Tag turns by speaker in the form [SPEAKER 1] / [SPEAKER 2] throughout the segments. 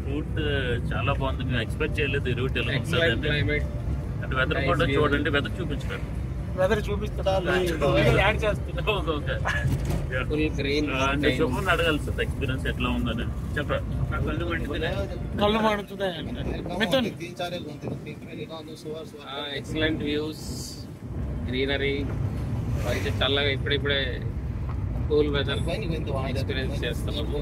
[SPEAKER 1] Route చాలా బాగుంది. మేము ఎక్స్పెక్ట్ చేయలేదు ఈ రూట్ ఎలా ఉంటుంది అంటే. వెదర్ కూడా చూడండి, వెదర్ చూపించారు.
[SPEAKER 2] వెదర్ చూపిస్తా యాడ్ చేస్తున్నా.
[SPEAKER 1] అంటే శుభ్రం అడగాలి సార్ ఎక్స్పీరియన్స్ ఎట్లా ఉందని చెప్పండి.
[SPEAKER 2] కళ్ళు మండుతున్నాయి.
[SPEAKER 3] ఎక్సలెంట్ వ్యూస్, గ్రీనరీ, అయితే చల్లగా ఇప్పుడిప్పుడే కూల్ వెదర్ ఎక్స్పీరియన్స్ చేస్తున్నాము.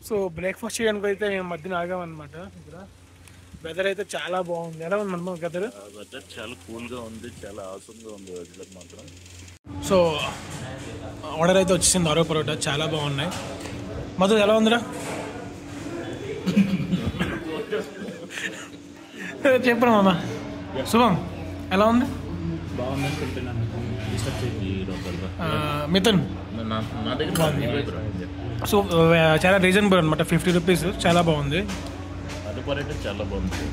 [SPEAKER 2] సో బ్రేక్ఫాస్ట్ చేయడానికి అయితే మేము మధ్యన ఆగామన్నమాట. ఇక్కడ వెదర్ అయితే చాలా బాగుంది. ఎలా ఉంది మనము వెదర్?
[SPEAKER 1] వెదర్ చాలా కూల్ గా ఉంది, చాలా ఆసంగా ఉంది వెదర్ మాత్రం.
[SPEAKER 2] సో ఆర్డర్ అయితే వచ్చేసింది, ఆరో పరోటా చాలా బాగున్నాయి. మధు ఎలా ఉందిరా? చెప్పరా మామ. శుభం ఎలా ఉంది? మిథున్ సో చాలా రీజనబుల్ అనమాట, 50 రూపీస్, చాలా బాగుంది.
[SPEAKER 1] అది పరోటా చాలా బాగుంది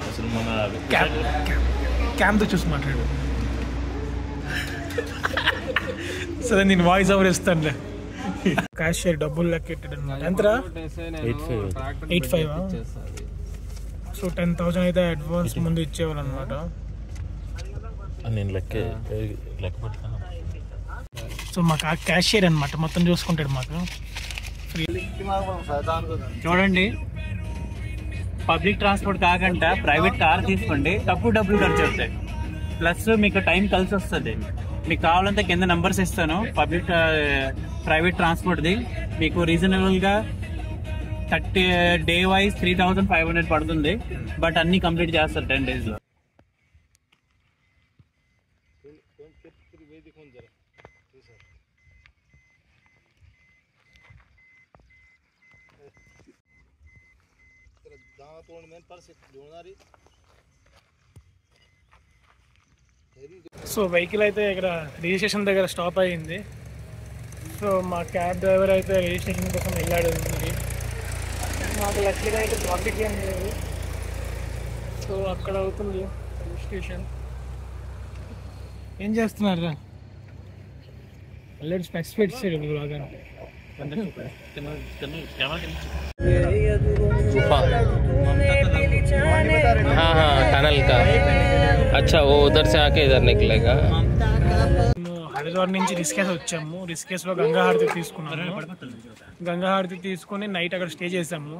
[SPEAKER 1] అసలు. మన
[SPEAKER 2] క్యామ్తో చూసి మాట్లాడు. సరే నేను వాయిస్ ఓవర్ ఇస్తానులే. క్యాషియర్ డబ్బులు లెక్కెట్టాడు అనమాట. ఎంతరా? 85. సో 10,000 అయితే అడ్వాన్స్ ముందు ఇచ్చేవాళ్ళు అనమాట.
[SPEAKER 1] నేను లెక్క పెడతాను.
[SPEAKER 2] సో మాకు ఆ క్యాషియర్ అనమాట మొత్తం చూసుకుంటాడు మాకు.
[SPEAKER 4] చూడండి, పబ్లిక్ ట్రాన్స్పోర్ట్ కాకుండా ప్రైవేట్ కార్ తీసుకోండి, తక్కువ డబ్బులు ఖర్చు అవుతాయి. ప్లస్ మీకు టైం కలిసి వస్తుంది. మీకు కావాలంటే కింద నెంబర్స్ ఇస్తాను పబ్లిక్ ప్రైవేట్ ట్రాన్స్పోర్ట్ది. మీకు రీజనబుల్గా డే వైజ్ 3,500 పడుతుంది. బట్ అన్నీ కంప్లీట్ చేస్తారు 10 days లో.
[SPEAKER 2] సో వెహికల్ అయితే ఇక్కడ రిజిస్ట్రేషన్ దగ్గర స్టాప్ అయ్యింది. సో మా క్యాబ్ డ్రైవర్ అయితే రిజిస్ట్రేషన్ కోసం వెళ్ళాడు. మాకు లక్కీగా అయితే ట్రాఫిక్ ఏం లేదు. సో అక్కడ అవుతుంది రిజిస్ట్రేషన్. ఏం చేస్తున్నారు? ఆల్రెడీ స్పెసిఫైడ్ చేయడు బాగా.
[SPEAKER 3] हाँ हाँ टनल का. अच्छा वो उधर से आके इधर निकलेगा.
[SPEAKER 2] హరిద్వార్ నుంచి రిషికేశ్ వచ్చాము. రిషికేశ్లో గంగా హారతి తీసుకున్నాము. గంగా హారతి తీసుకొని నైట్ అక్కడ స్టే చేసాము.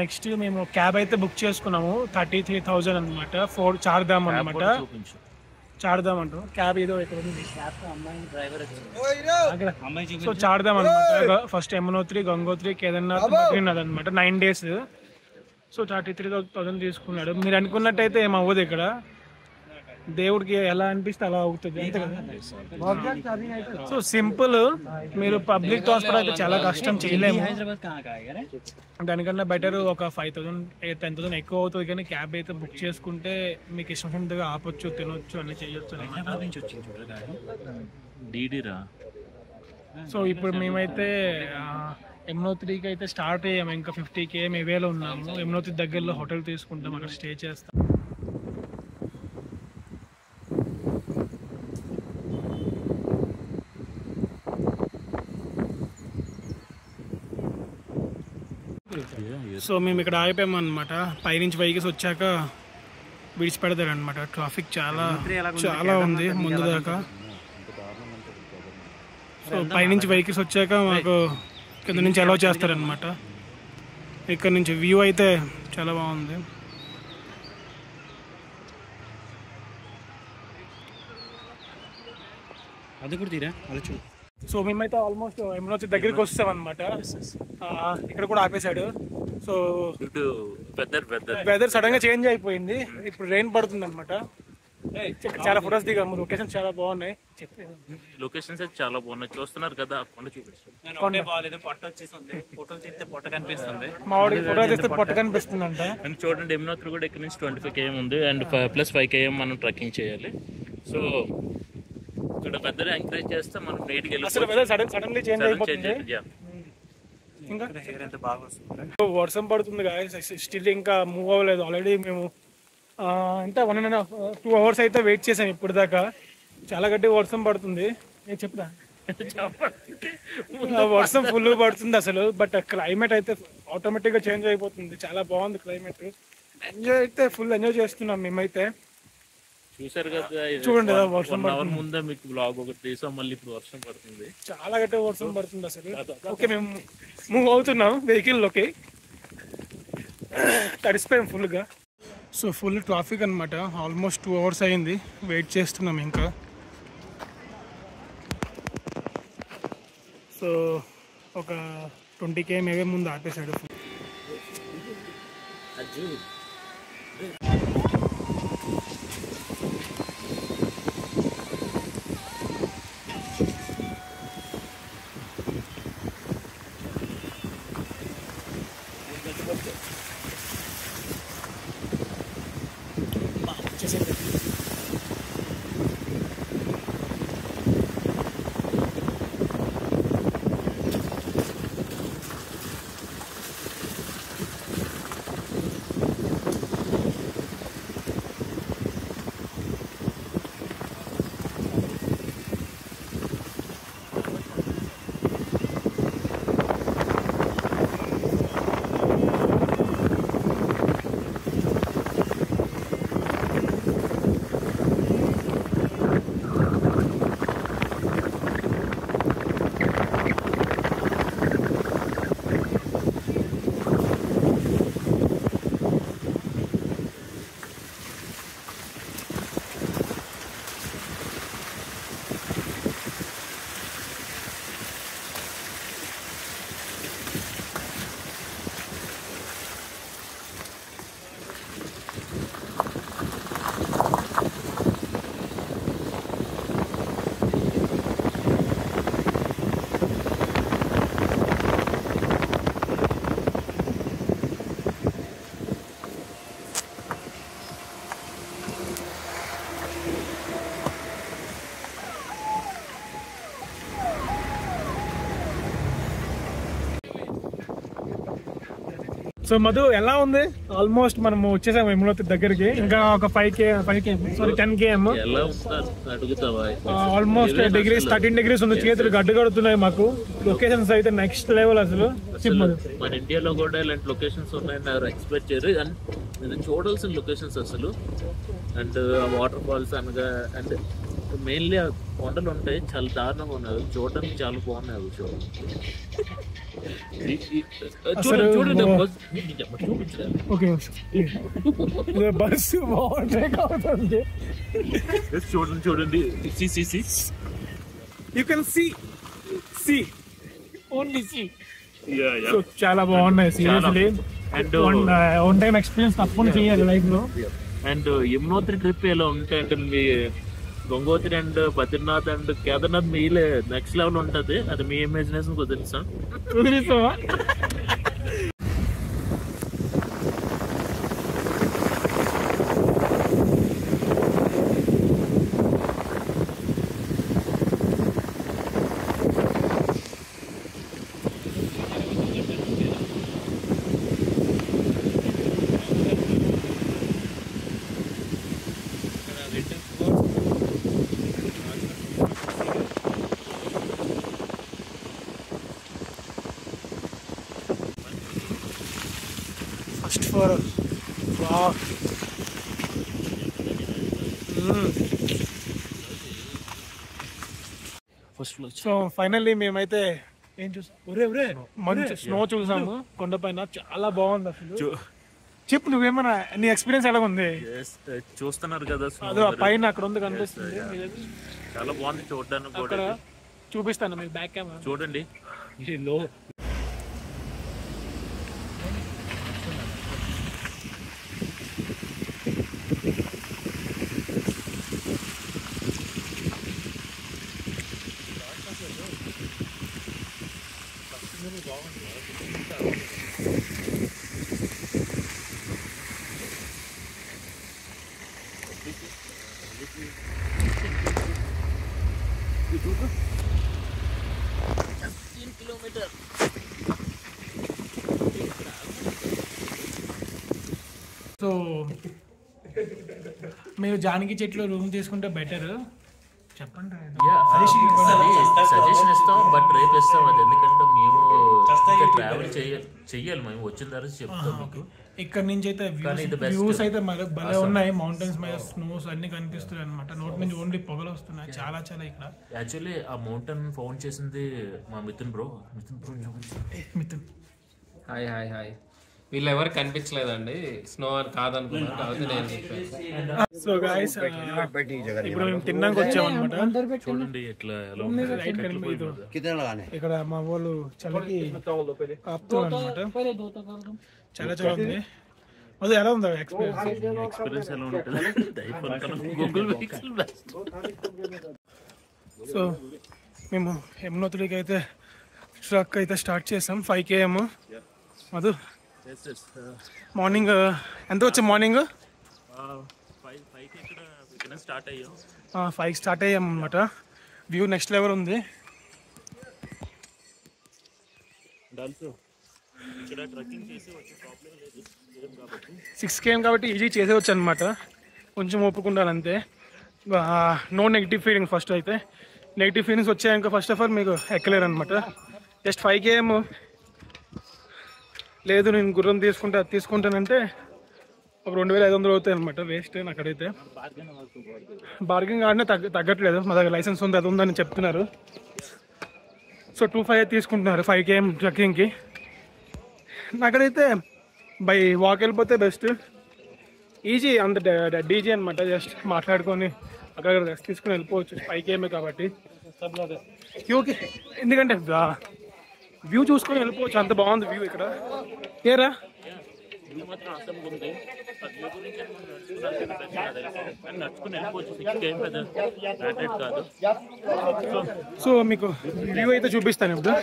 [SPEAKER 2] నెక్స్ట్ మేము క్యాబ్ అయితే బుక్ చేసుకున్నాము. 33,000 అనమాట. 4 చార్ధామ్ అనమాట. చార్ధామ్ అంటారు. క్యాబ్ ఏదో ఇక్కడ ఉంది. సో చార్ధామ్ అనమాట. ఫస్ట్ యమునోత్రి, గంగోత్రి, కేదార్నాథ్, బద్రీనాథ్ అనమాట. 9 days. సో 33,000 తీసుకున్నాడు. మీరు అనుకున్నట్టయితే ఏం అవ్వదు ఇక్కడ. దేవుడికి ఎలా అనిపిస్తే అలా అవుతుంది అంతే కదా. So simple. మీరు పబ్లిక్ ట్రాన్స్పోర్ట్ అయితే చాలా కష్టం, చేయలేము. దానికన్నా బెటర్ ఒక 5,000 10,000 ఎక్కువ అవుతుంది. కానీ క్యాబ్ అయితే బుక్ చేసుకుంటే మీకు ఇష్టంగా ఆపొచ్చు, తినొచ్చు, అన్ని చేయొచ్చు. సో ఇప్పుడు మేమైతే యమునోత్రికి అయితే స్టార్ట్ అయ్యాము. ఇంకా 50 km వేలో ఉన్నాము. యమునోత్రి దగ్గరలో హోటల్ తీసుకుంటాం, అక్కడ స్టే చేస్తాం. సో మేము ఇక్కడ ఆగిపోయాము అనమాట. పైనుంచి వెహికల్స్ వచ్చాక విడిచిపెడతారు అనమాట. ట్రాఫిక్ చాలా చాలా ఉంది ముందు దాకా. సో పైనుంచి వెహికల్స్ వచ్చాక మాకు కింద నుంచి అలౌ చేస్తారనమాట. ఇక్కడ నుంచి వ్యూ అయితే చాలా బాగుంది.
[SPEAKER 4] అది కూడా తీరా అది చూ.
[SPEAKER 2] సో మేమైతే ఆల్మోస్ట్ యమునోత్రి దగ్గరికి వస్తాం అనమాట. ఇక్కడ కూడా ఆపేశాడు. సో వెదర్ సడన్ గా చేంజ్ అయిపోయింది. ఇప్పుడు రెయిన్ పడుతుంది అనమాట. చాలా ఫొటోస్ దిగాము. లొకేషన్ చాలా బాగున్నాయి.
[SPEAKER 1] లొకేషన్స్ అయితే చాలా బాగున్నాయి. చూస్తున్నారు కదా, కొండ చూపిస్తుంది.
[SPEAKER 2] మా వాడికి ఫోటో తీస్తే పొట్ట కనిపిస్తుంది అంట.
[SPEAKER 1] అండ్ చూడండి, యమునోత్రి కూడా ఇక్కడ నుంచి 25 km ఉంది. అండ్ +5 km మనం ట్రెక్కింగ్ చేయాలి. సో ఇక్కడ పెద్ద ఎంకరేజ్ చేస్తే మనం బయటికి వెళ్ళి
[SPEAKER 2] సడన్లీ చేంజ్ అయిపోతుంది. ఇంకా వర్షం పడుతుంది గాయ్స్. స్టిల్ ఇంకా మూవ్ అవ్వలేదు. ఆల్రెడీ మేము అంటే 1.5-2 hours అయితే వెయిట్ చేసాం ఇప్పుడు దాకా. చాలా గట్టి వర్షం పడుతుంది. నేను చెప్తా వర్షం ఫుల్ పడుతుంది అసలు. బట్ క్లైమేట్ అయితే ఆటోమేటిక్ గా చేంజ్ అయిపోతుంది. చాలా బాగుంది క్లైమేట్. ఎంజాయ్ అయితే ఫుల్ ఎంజాయ్ చేస్తున్నాం మేమైతే.
[SPEAKER 1] చూసారు కదా,
[SPEAKER 2] చూడండి వర్షం
[SPEAKER 1] 1 hour ముందే మీకు బ్లాగ్ ఒకటి తీసాం, మళ్ళీ ఇప్పుడు వర్షం పడుతుంది.
[SPEAKER 2] చాలా గట్టిగా వర్షం పడుతుంది అసలు. ఓకే మేము మూవ్ అవుతున్నాం వెహికల్ లోకి. తడిసిపోయాం ఫుల్ గా. సో ఫుల్ ట్రాఫిక్ అనమాట. ఆల్మోస్ట్ 2 hours అయింది వెయిట్ చేస్తున్నాం ఇంకా. సో ఒక 20 km ఏవే ముందు ఆపేశాడు. సో మధు ఎలా ఉంది? ఆల్మోస్ట్ మనం వచ్చేసాం యమునోత్రి దగ్గరికి. ఇంకా ఒక 5 km సారీ 10 km.
[SPEAKER 1] ఎలా ఉందో అడుగుతావా?
[SPEAKER 2] ఆల్మోస్ట్ 13 degrees ఉంది. చేతులు గడ్డు కడుతున్నాయి మాకు. లొకేషన్స్ అయితే నెక్స్ట్ లెవెల్ అసలు.
[SPEAKER 1] మన ఇండియాలో కూడా ఇలాంటి లొకేషన్స్ ఉన్నాయని ఎవరు ఎక్స్పెక్ట్ చేయరు. అండ్ నేను చూడాల్సిన లొకేషన్స్ అసలు. అండ్ వాటర్ ఫాల్స్ అనగా అండ్ మెయిన్లీ కొండలు ఉంటాయి, చాలా దారుణంగా ఉన్నాయి. చూడడానికి చాలా బాగున్నాయి అవి. చూడండి
[SPEAKER 2] బస్సు
[SPEAKER 1] చూడండి చూడండి.
[SPEAKER 2] You can see only see. చాలా బాగున్నాయి seriously.
[SPEAKER 1] And
[SPEAKER 2] one time experience తప్పకుండా చేయాలి లైఫ్ లో.
[SPEAKER 1] అండ్ యమునోత్రి ట్రిప్ ఎలా ఉంటాయి అంటే మీ గంగోత్రి అండ్ బద్రీనాథ్ అండ్ కేదార్నాథ్ మీలే నెక్స్ట్ లెవెల్ ఉంటుంది. అది మీ ఇమాజినేషన్ కుదిరిస్తాం.
[SPEAKER 2] ఫస్ట్ ఫర్ సో ఫైనల్లీ మేమైతే ఏం చూసాం? మంచి స్నో చూసాము కొండపైన. చాలా బాగుంది అసలు. చెప్పు నువ్వేమన్నా నీ ఎక్స్పీరియన్స్ ఎలా ఉంది?
[SPEAKER 1] చూస్తున్నారు కదా
[SPEAKER 2] అదో పైన అక్కడ ఉంది కనిపిస్తుంది.
[SPEAKER 1] చాలా బాగుంది చూడడానికి.
[SPEAKER 2] అక్కడ చూపిస్తాను మీకు బ్యాక్ కెమెరా
[SPEAKER 1] చూడండి.
[SPEAKER 2] సో మీరు జానకి చెట్లు రూమ్ తీసుకుంటే బెటర్. చెప్పండి.
[SPEAKER 1] సజెషన్ ఇస్తాం, బట్ రేపు ఇస్తాం అది. ఎందుకంటే మేము ట్రావెల్ చెయ్యాలి, మేము వచ్చిన తర్వాత చెప్తాం మీకు.
[SPEAKER 2] ఇక్కడ నుంచి అయితే వ్యూస్ అయితే భలే ఉన్నాయి. మౌంటైన్స్ మీద స్నోస్ అన్ని కనిపిస్తున్నాయి అనమాట. నోట్ నుంచి ఓన్లీ పొగలు వస్తున్నాయి చాలా చాలా. ఇక్కడ
[SPEAKER 1] యాక్చువల్లీ ఆ మౌంటైన్ ఫౌండ్ చేసింది మా Mithun bro.
[SPEAKER 2] Mithun
[SPEAKER 3] hi hi hi. వీళ్ళు ఎవరికి కనిపించలేదండి, స్నో అని కాదనుకున్నారు కాబట్టి నేను చెప్పాను.
[SPEAKER 2] సో గాయ్స్ ఇప్పుడు మేము తిన్నాక వచ్చామన్నమాట.
[SPEAKER 1] చూడండి ఎట్లా ఎలా
[SPEAKER 2] ఇక్కడ మా వాళ్ళు చలికి ఆపుతున్నారు అనమాట. చాలా చాలా ఉంది. అది ఎలా ఉంది
[SPEAKER 1] ఎక్స్పీరియన్స్ ఎలా ఉంటుంది? గూగుల్
[SPEAKER 2] సో మేము యమునోత్రికి అయితే ట్రక్ అయితే స్టార్ట్ చేసాం. 5 km. మధు మార్నింగ్ ఎంత వచ్చాం? మార్నింగ్ 5 స్టార్ట్ అయ్యాం అనమాట. వ్యూ నెక్స్ట్ లెవెల్ ఉంది. 6 km కాబట్టి ఈజీ చేసేవచ్చు అనమాట. కొంచెం ఒప్పుకుంటాను అంతే. No negative feelings. ఫస్ట్ అయితే నెగిటివ్ ఫీలింగ్స్ వచ్చాక ఫస్ట్ ఆఫ్ ఆల్ మీకు ఎక్కలేరు అనమాట. జస్ట్ 5 km లేదు నేను గుర్రం తీసుకుంటానంటే ఒక 2500 అవుతాయి అనమాట. వేస్ట్ అక్కడైతే. బార్గెన్ ఆడినా తగ్గట్లేదు. మా దగ్గర లైసెన్స్ ఉంది, అది ఉందని చెప్తున్నారు. సో 25 తీసుకుంటున్నారు 5 km ట్రెక్కింగ్కి. నాకైతే బై వాక్ వెళ్ళిపోతే బెస్ట్. ఈజీ, అంత డీజీ అనమాట. జస్ట్ మాట్లాడుకొని అక్కడ రెస్ట్ తీసుకుని వెళ్ళిపోవచ్చు. 5 km కాబట్టి. ఓకే, ఎందుకంటే వ్యూ చూసుకొని వెళ్ళిపోవచ్చు. అంత బాగుంది వ్యూ ఇక్కడ. ఏరా సో మీకు వ్యూ అయితే చూపిస్తాను ఇప్పుడు.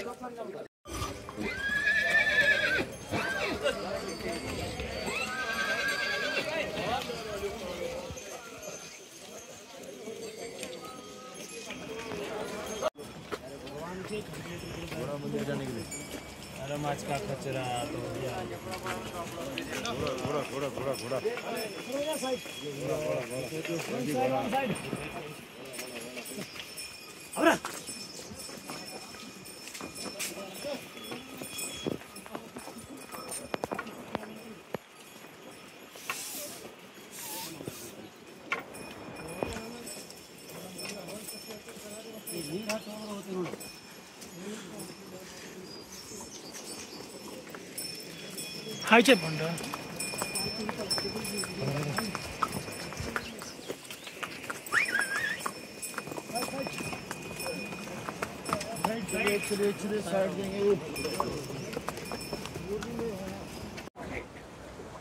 [SPEAKER 2] హాయ్ చెప్పండి.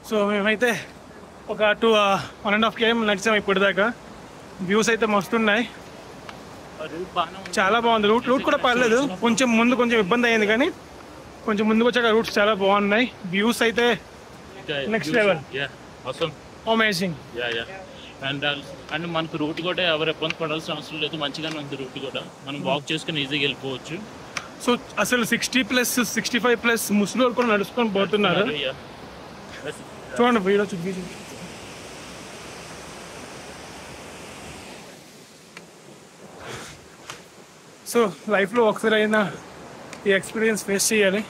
[SPEAKER 2] సో మేమైతే ఒక 1.5 km నడిచాము ఇప్పటిదాకా. వ్యూస్ అయితే మస్తున్నాయి, చాలా బాగుంది. రూట్ కూడా పర్లేదు. కొంచెం ఇబ్బంది అయ్యింది, కానీ కొంచెం ముందుకు వచ్చాక రూట్స్ చాలా బాగున్నాయి. వ్యూస్ అయితే నెక్స్ట్ లెవెల్, అమేజింగ్.
[SPEAKER 1] అండ్ మనకు రూట్ కూడా ఎవరు ఇబ్బంది పడాల్సిన అవసరం లేదు. మంచిగానే ఉంది రూట్ కూడా. మనం వాక్ చేసుకుని ఈజీగా వెళ్ళిపోవచ్చు.
[SPEAKER 2] సో అసలు 60+, 65+ ముసలి కూడా నడుచుకొని పోతున్నారు. చూడండి వీడియో చూపించి. సో లైఫ్లో ఒకసారి అయినా ఈ ఎక్స్పీరియన్స్ ఫేస్ చేయాలి.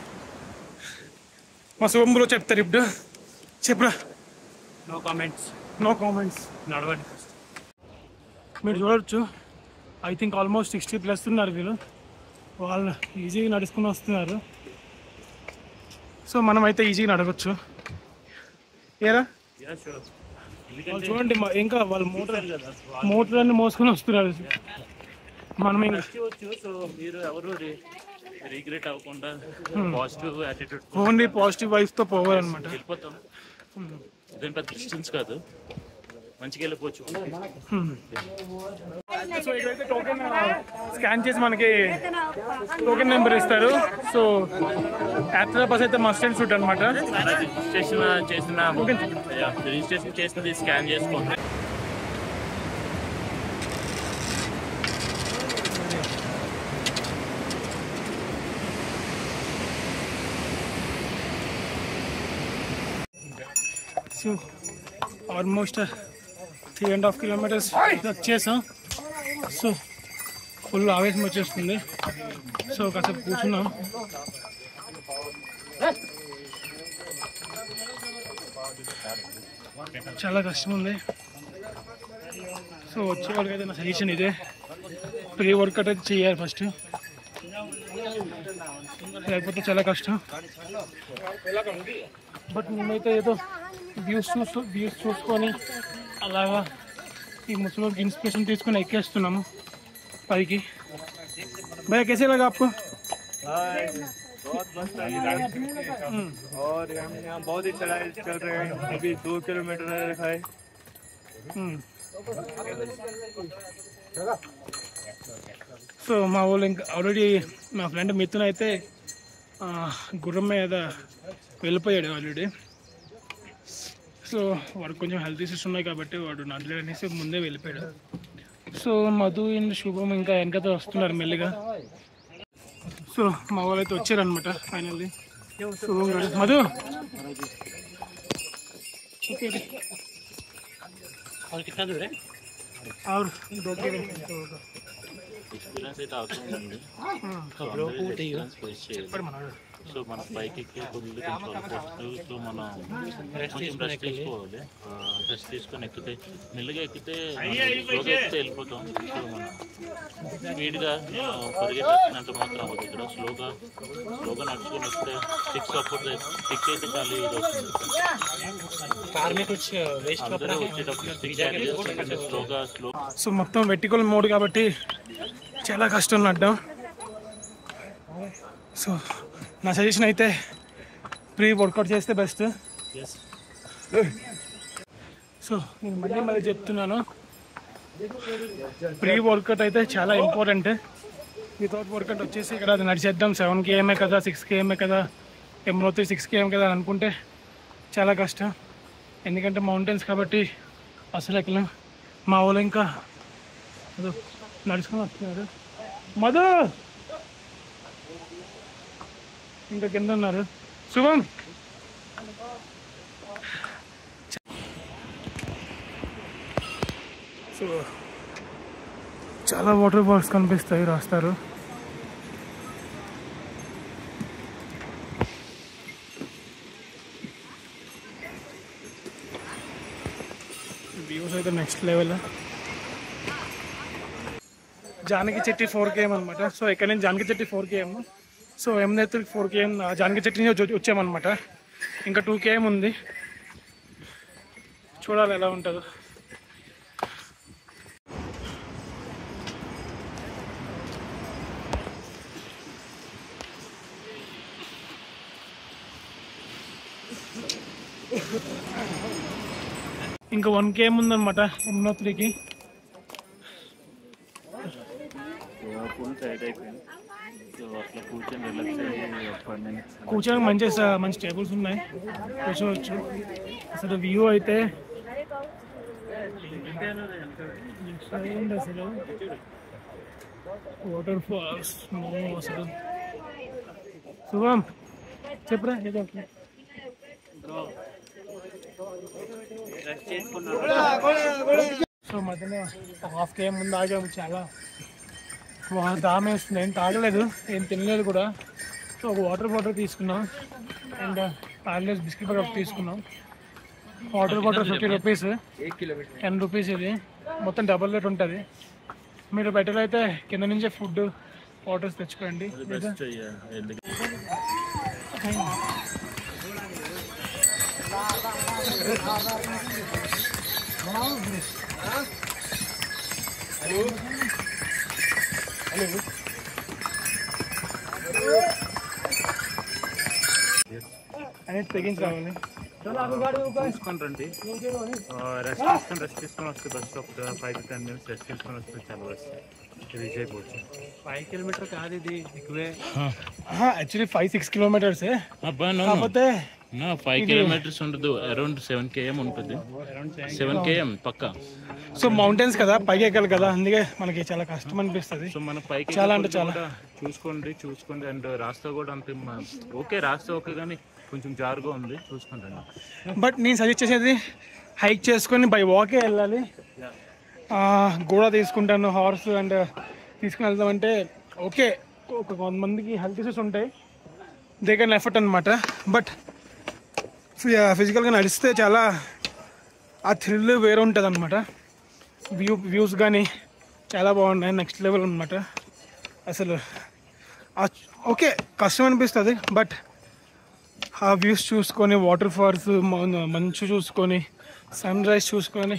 [SPEAKER 2] మా శుభం బ్రో చెప్తారు ఇప్పుడు. చెప్పరా.
[SPEAKER 4] No comments.
[SPEAKER 2] నడవండి. మీరు చూడవచ్చు, ఐ థింక్ ఆల్మోస్ట్ 60+ ఉన్నారు వీళ్ళు. వాళ్ళు ఈజీగా నడుచుకుని వస్తున్నారు. సో మనం అయితే ఈజీగా నడవచ్చు. ఏరా వాళ్ళు చూడండి, ఇంకా వాళ్ళు మోటార్ అన్ని మోసుకొని వస్తున్నారు. మనం
[SPEAKER 1] సో మీరు ఎవరు రిగ్రెట్ అవ్వకుండా పాజిటివ్ యాటిట్యూడ్,
[SPEAKER 2] ఓన్లీ పాజిటివ్ వైబ్స్తో పోవాలన్నమాట.
[SPEAKER 1] వెళ్ళిపోతాం. ఇదేం పెద్ద డిస్టెన్స్ కాదు, మంచిగా వెళ్ళిపోవచ్చు.
[SPEAKER 2] సో ఇక్కడైతే టోకెన్ స్కాన్ చేసి మనకి టోకెన్ నెంబర్ ఇస్తారు. సో యాత్రా బస్ అయితే మస్ట్ అండ్ షుడ్ అనమాట.
[SPEAKER 1] రిజిస్ట్రేషన్ చేసినది స్కాన్ చేసుకోండి.
[SPEAKER 2] సో ఆల్మోస్ట్ 3.5 kilometers వచ్చేసాం. సో ఫుల్ ఆవేశం వచ్చేస్తుంది. సో కాసేపు కూర్చున్నాం. చాలా కష్టం ఉంది. సో వచ్చే వాళ్ళకైతే నా సజెషన్ ఇదే, ప్రీ వర్కౌట్ అయితే చేయాలి ఫస్ట్, లేకపోతే చాలా కష్టం. బట్ మేమైతే ఏదో వ్యూస్ చూసుకొని అలాగా ఈ ముసలికి ఇన్స్పిరేషన్ తీసుకొని ఎక్కేస్తున్నాము పైకి. భయ कैसे लगा आपको?
[SPEAKER 5] बहुत मस्त और यहाँ बहुत ही चढ़ाई चल रहे हैं. अभी 2 किलोमीटर है.
[SPEAKER 2] సో మా వాళ్ళు ఇంకా ఆల్రెడీ మా ఫ్రెండ్ మిథున్ అయితే గుర్రం మీద వెళ్ళిపోయాడు ఆల్రెడీ. సో వాడు కొంచెం హెల్త్ ఇష్యూస్ ఉన్నాయి కాబట్టి వాడు నడలేడు అనేసి ముందే వెళ్ళిపోయాడు. సో మధు అండ్ శుభం ఇంకా వెనకతో వస్తున్నారు మెల్లిగా. సో మా వాళ్ళు అయితే వచ్చారనమాట ఫైనల్లీ. శుభం గారు, మధు
[SPEAKER 1] और कितना दूर है?
[SPEAKER 2] और 2
[SPEAKER 1] एक्सपीरियंस అయితే అవుతుందండి. సో మన పైకి ఎక్కి కొద్దిగా కొంచెం వస్తుంది. సో మనం రెస్ట్ తీసుకోవాలి. రెస్ట్ తీసుకొని ఎక్కితే మెల్లిగా ఎక్కితే స్లోగా ఎక్కితే వెళ్ళిపోతాం. సో మనం స్పీడ్గా పరిగెత్తినంత మాత్రం అవ్వదు. ఇక్కడ స్లోగా నడుచుకొని వస్తే స్టిక్స్ అప్పుడు స్టిక్ అయితే చాలా ఇది వస్తుంది. అందరూ వచ్చేటప్పుడు స్టిక్ స్లోగా
[SPEAKER 2] సో మొత్తం వెర్టికల్ మోడ్ కాబట్టి చాలా కష్టం నడ్డం. సో నా సజెషన్ అయితే ప్రీ వర్కౌట్ చేస్తే బెస్ట్. సో నేను మళ్ళీ చెప్తున్నాను, ప్రీ వర్కౌట్ అయితే చాలా ఇంపార్టెంట్. వితౌట్ వర్కౌట్ వచ్చేసి ఇక్కడ నడిచేద్దాం 7 km కదా 6 km కదా యమునోత్రి 6 km కదా అనుకుంటే చాలా కష్టం. ఎందుకంటే మౌంటైన్స్ కాబట్టి అసలు ఎక్కలేం. మా వాళ్ళు ఇంకా నడుచుకొని వస్తున్నారు. మధు ఇంకా కింద ఉన్నారు. శుభం సో చాలా వాటర్ ఫాల్స్ కనిపిస్తాయి రాస్తారు. వ్యూస్ అయితే next level. Janaki Chetty 4 km అనమాట. సో ఇక్కడ నుంచి Janaki Chetty 4 km. So Yamunotri 4 km Janaki Chetty నుంచి వచ్చామన్నమాట. ఇంకా 2 km ఉంది, చూడాలి ఎలా ఉంటుందో. ఇంకా 1 km ఉందన్నమాట యమునోత్రికి.
[SPEAKER 1] ఫుల్ టైట్ అయిపోయింది. సో అట్లా కూర్చొని రిలాక్స్
[SPEAKER 2] కూర్చోడానికి మంచి టేబుల్స్ ఉన్నాయి, కూర్చోవచ్చు. అసలు వ్యూ అయితే అసలు వాటర్ ఫాల్స్ అసలు. శుభం చెప్పరా ఏదో. సో మధ్యలో 1/2 km ముందు ఆగాము. చాలా దాహం వేస్తుంది, ఏం తాగలేదు, ఏం తినలేదు కూడా. సో ఒక వాటర్ బాటిల్ తీసుకున్నాం అండ్ పార్లేస్ బిస్కెట్ ప్యాకెట్ తీసుకున్నాం. Water bottle 50 rupees, 10 rupees. ఇది మొత్తం డబల్ రేట్ ఉంటుంది. మీరు బెటర్ అయితే కింద నుంచే ఫుడ్ వాటర్స్ తెచ్చుకోండి. అనేది తెగించి రావాలి.
[SPEAKER 5] చూసుకొని రండి. రెస్ట్ తీసుకొని వస్తే bus stop 5 to 10 minutes rest తీసుకొని వస్తే చాలా వస్తాయి. రీచ్ అయిపోవచ్చు. 5 kilometers కాదు ఇది, ఎక్కువే.
[SPEAKER 2] యాక్చువల్లీ 5-6 kilometers కాకపోతే
[SPEAKER 1] 5 kilometers ఉండదు, అరౌండ్ 7 km ఉంటుంది. 7 km పక్కా.
[SPEAKER 2] సో మౌంటైన్స్ కదా, పైకి ఎక్కాలి కదా, అందుకే మనకి చాలా కష్టం అనిపిస్తుంది.
[SPEAKER 1] సో మన పైకి
[SPEAKER 2] చాలా అంటే చాలా
[SPEAKER 5] చూసుకోండి. అండ్ రాస్తా కూడా అంతే ఓకే, రాస్తా ఓకే, కానీ కొంచెం జారుగా ఉంది, చూసుకుంటాను.
[SPEAKER 2] బట్ నేను సజెస్ట్ చేసేది హైక్ చేసుకొని బై వాకే వెళ్ళాలి. గోడ తీసుకుంటాను, హార్స్ అండ్ తీసుకుని వెళ్దామంటే ఓకే, ఒక కొంతమందికి హెల్త్ ఇష్యూస్ ఉంటాయి, దే కెన్ ఎఫర్ట్ అనమాట. బట్ ఫిజికల్గా నడిస్తే చాలా ఆ థ్రిల్ వేరే ఉంటుంది అనమాట. వ్యూస్ కానీ చాలా బాగున్నాయి, నెక్స్ట్ లెవెల్ అనమాట. అసలు ఓకే కష్టం అనిపిస్తుంది, బట్ ఆ వ్యూస్ చూసుకొని, వాటర్ ఫాల్స్ మంచు చూసుకొని, సన్ రైజ్ చూసుకొని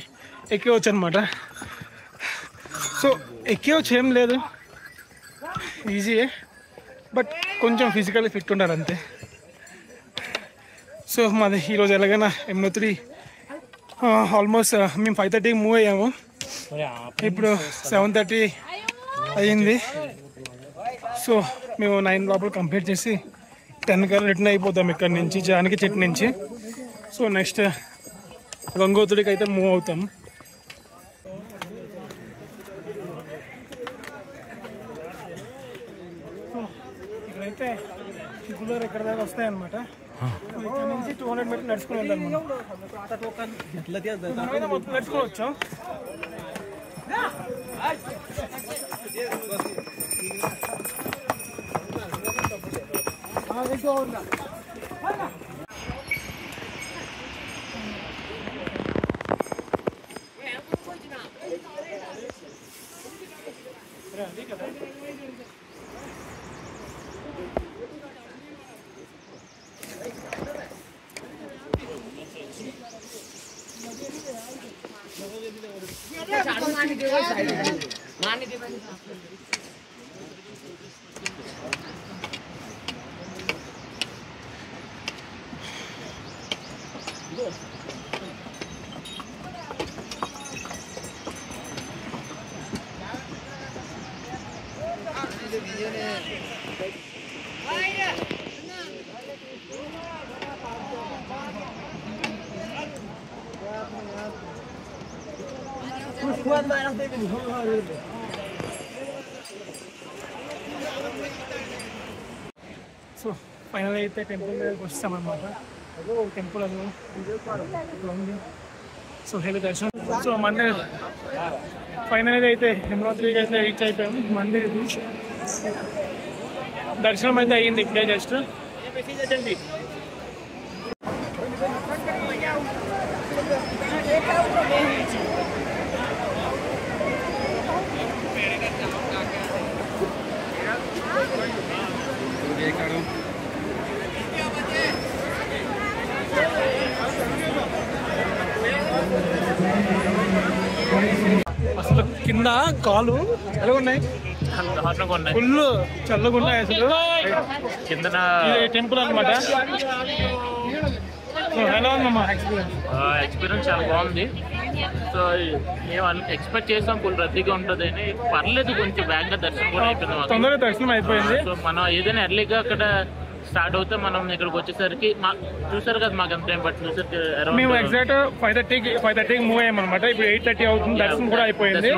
[SPEAKER 2] ఎక్కేవచ్చు అనమాట. సో ఎక్కేవచ్చు, ఏం లేదు, ఈజీయే, బట్ కొంచెం ఫిజికల్లీ ఫిట్ ఉండాలి అంతే. సో మాది ఈరోజు ఎలాగైనా యమునోత్రి ఆల్మోస్ట్ మేము 5:30కి మూవ్ అయ్యాము. ఇప్పుడు 7:30 అయ్యింది. సో మేము 9 లోపల కంప్లీట్ చేసి 10 కల్లా రిటర్న్ అయిపోతాం ఇక్కడ నుంచి, జానకి చెట్టు నుంచి. సో నెక్స్ట్ గంగోత్రికి అయితే మూవ్ అవుతాం. ఇక్కడైతే చిక్కులూరు ఎక్కడ దాకా వస్తాయన్నమాట. ఇక్కడ నుంచి 200 మీటర్లు నడుచుకుని వెళ్ళాలి మనం. నడుచుకోవచ్చు. సో ఫైనల్ అయితే టెంపుల్ మీదకి వస్తామన్నమాట. టెంపుల్ అది ఉంది. సో హెల్త్ దర్శనం. సో మండే ఫైనల్గా అయితే యమునోత్రికి అయితే రీచ్ అయిపోయాము. మండే దర్శనం అయితే అయ్యింది ఇప్పుడే జస్ట్. అసలు కింద కాలు ఎలా ఉన్నాయి, ఫుల్ చల్లగా ఉన్నాయి అసలు.
[SPEAKER 1] కింద
[SPEAKER 2] టెంపుల్ అనమాట. ఎలా ఉందమ్మా
[SPEAKER 1] ఎక్స్పీరియన్స్? చాలా బాగుంది. సో మేము ఎక్స్పెక్ట్ చేసాం ఫుల్ రద్దీగా ఉంటుంది అని, పర్లేదు, కొంచెం వేగంగా దర్శనం కూడా అయిపోయింది,
[SPEAKER 2] తొందరగా దర్శనం అయిపోయింది.
[SPEAKER 1] సో మనం ఏదైనా ఎర్లీగా అక్కడ స్టార్ట్ అవుతే మనం ఇక్కడికి వచ్చేసరికి చూసారు కదా మాకు అంత టైం పట్టింది.
[SPEAKER 2] మేము ఎగ్జాక్ట్ 5:30కి మూవ్ అయ్యాం అనమాట. ఇప్పుడు 8:30 అవుతుంది, దర్శనం కూడా అయిపోయింది.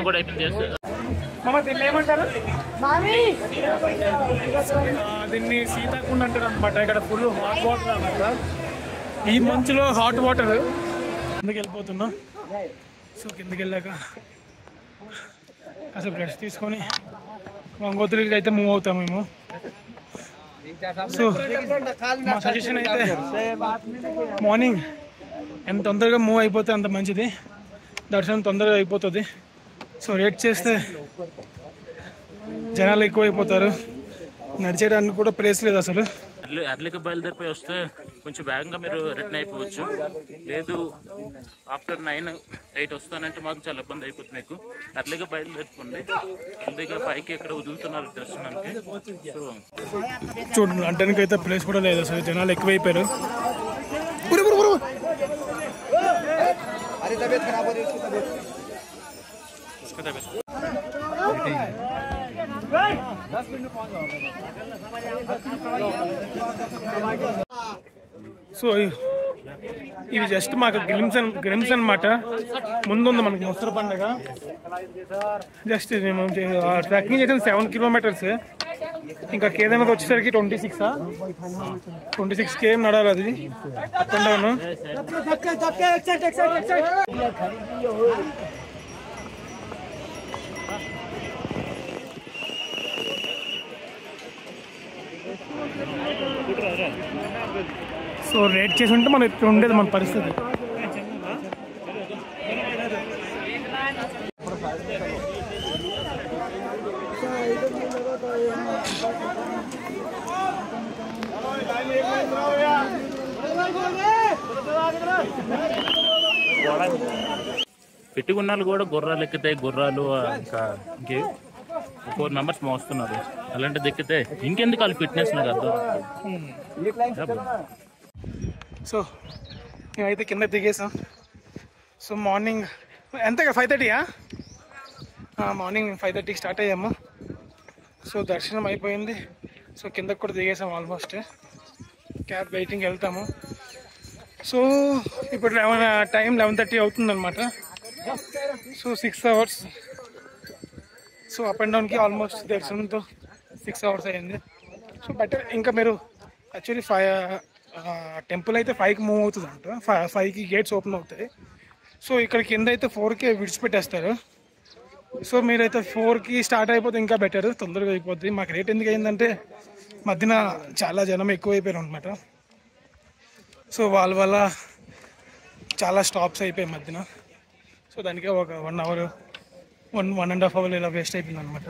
[SPEAKER 2] దీన్ని ఏమంటారు? దీన్ని సీతాకుండ అంటారు అనమాట. ఇక్కడ ఫుల్ హాట్ వాటర్ అనమాట. ఈ మంచులో హాట్ వాటర్ కిందకి వెళ్ళిపోతున్నాం. సో కిందకి వెళ్ళాక అసలు బ్రష్ తీసుకొని గంగోత్రికి అయితే మూవ్ అవుతాం మేము. సో మా సజెషన్ అయితే మార్నింగ్ ఎంత తొందరగా మూవ్ అయిపోతే అంత మంచిది, దర్శనం తొందరగా అయిపోతుంది. సో రేట్ చేస్తే జనాలు ఎక్కువైపోతారు, నడిచేయడానికి కూడా ప్లేస్ లేదు అసలు.
[SPEAKER 1] ఎర్లీగా బయలుదేరిపోయి వస్తే కొంచెం వేగంగా మీరు రిటర్న్ అయిపోవచ్చు. లేదు ఆఫ్టర్ 9, 8 వస్తానంటే మాకు చాలా ఇబ్బంది అయిపోతుంది మీకు. ఎర్లీగా బయలుదేరుకోండి. ఎర్లీగా 5కి ఎక్కడ వదులుతున్నారు దర్శనానికి.
[SPEAKER 2] చూడండి, అంటానికి అయితే ప్లేస్ కూడా లేదు అసలు, జనాలు ఎక్కువైపోయారు. సో ఇవి జస్ట్ మాకు గ్లిమ్స్ అనమాట. ముందుంది మనకి ముసర పండుగ. జస్ట్ మేము ట్రెక్కింగ్ చేసిన 7 కిలోమీటర్స్. ఇంకా కేదార్నాథ్ వచ్చేసరికి 26 కేఎం నడాలి. అది up and down. So rate చేసి ఉంటే మనం ఇప్పుడు ఉండేది మన పరిస్థితి.
[SPEAKER 1] పెట్టుకున్నాళ్ళు కూడా గుర్రాలు ఎక్కితే గుర్రాలు ఇంకా 4 మెంబర్స్ మోస్తున్నారు. అలాంటిది ఎక్కితే ఇంకెందుకు వాళ్ళు ఫిట్నెస్ నాకు అర్థం.
[SPEAKER 2] సో మేమైతే కింద దిగేసాం. సో మార్నింగ్ ఎంతగా 5:30 మార్నింగ్ 5:30 స్టార్ట్ అయ్యాము. సో దర్శనం అయిపోయింది. సో కిందకు కూడా దిగేసాం. ఆల్మోస్ట్ క్యాబ్ వెయిటింగ్ వెళ్తాము. సో ఇప్పుడు టైం 11:30 అవుతుందన్నమాట. So 6 hours. So up and డౌన్కి ఆల్మోస్ట్ దర్శనంతో 6 hours అయ్యింది. So better. ఇంకా మీరు యాక్చువల్లీ టెంపుల్ అయితే 5కి మూవ్ అవుతుంది అంట. 5కి గేట్స్ ఓపెన్ అవుతాయి. సో ఇక్కడ కింద అయితే 4కి విడిచిపెట్టేస్తారు. సో మీరైతే 4కి స్టార్ట్ అయిపోతే ఇంకా బెటర్, తొందరగా అయిపోద్ది. మాకు రేట్ ఎందుకు అయిందంటే మధ్యన చాలా జనం ఎక్కువైపోయారు అనమాట. సో వాళ్ళ వల్ల చాలా స్టాప్స్ అయిపోయాయి మధ్యన. సో దానికే ఒక 1 hour 1.5 hour ఇలా వేస్ట్ అయిపోయింది అనమాట.